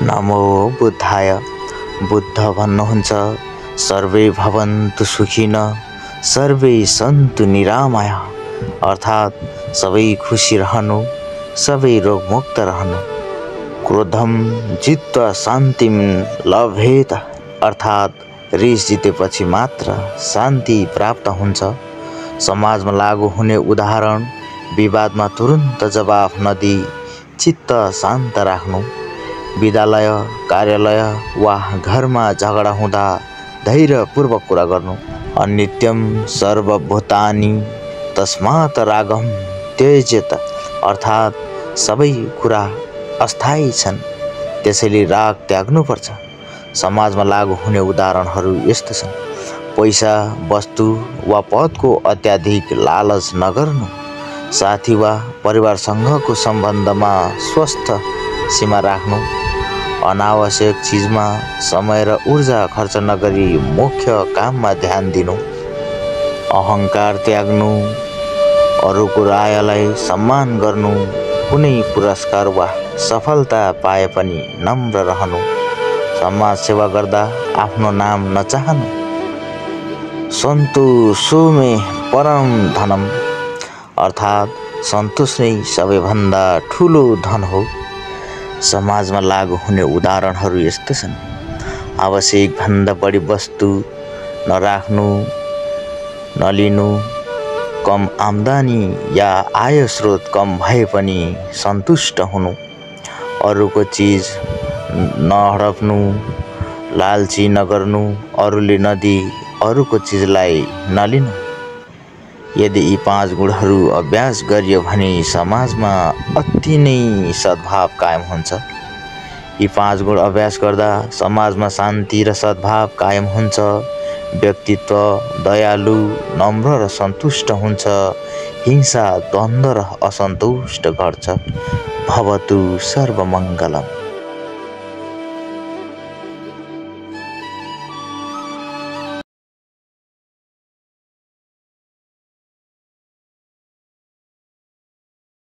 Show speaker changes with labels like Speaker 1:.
Speaker 1: नमो बुद्धाय। बुद्ध भन्नुहुन्छ सर्वे भवन्तु सुखिन सर्वे सन्तु निरामय, अर्थात् सबै खुसी रहनु, सबै रोगमुक्त रहनु। क्रोधम जित्वा शान्तिम लभेत, अर्थात् रिस जितेपछि मात्र शान्ति प्राप्त हुन्छ। समाजमा लागू हुने उदाहरण विवादमा तुरुन्त जवाफ नदिई चित्त शान्त राख्नु। विद्यालय, कार्यालय वा घरमा झगडा हुँदा धैर्यपूर्वक कुरा गर्नु। अनित्यम सर्वभूतानि तस्मात् रागम त्यजेत, अर्थात् सबै कुरा अस्थायी छन्, त्यसैले राग त्याग्नुपर्छ। समाजमा लागू हुने उदाहरणहरू यस्तो छन्। पैसा, वस्तु वा पदको अत्याधिक लालच नगर्नु। साथी वा परिवारसँगको सम्बन्धमा स्वस्थ सीमा राख्नु। अनावश्यक चिजमा समय र ऊर्जा खर्च नगरी मुख्य काममा ध्यान दिनु। अहङ्कार त्याग्नु। अरूको रायलाई सम्मान गर्नु। कुनै पुरस्कार वा सफलता पाए पनि नम्र रहनु। समाज सेवा गर्दा आफ्नो नाम नचाहनु। सन्तोषो मे परम धनम, अर्थात् सन्तोष नै सबैभन्दा ठुलो धन हो। समाजमा लागू हुने उदाहरणहरू यस्तो छन्। आवश्यक भन्दा बढी वस्तु नराख्नु, नलिनु। कम आम्दानी या आय स्रोत कम भए पनि सन्तुष्ट हुनु। अरूको चिज नहडप्नु। लालची नगर्नु। अरूले नदिई अरूको चिजलाई नलिनु। यदि यी 5 गुणहरू अभ्यास गरियो भने समाजमा अति नै सद्भाव कायम हुन्छ। यी 5 गुण अभ्यास गर्दा समाजमा शान्ति र सद्भाव कायम हुन्छ। व्यक्तित्व दयालु, नम्र र सन्तुष्ट हुन्छ। हिंसा, द्वन्द्व र असन्तुष्ट घट्छ। भवतु सर्वमङ्गलम्।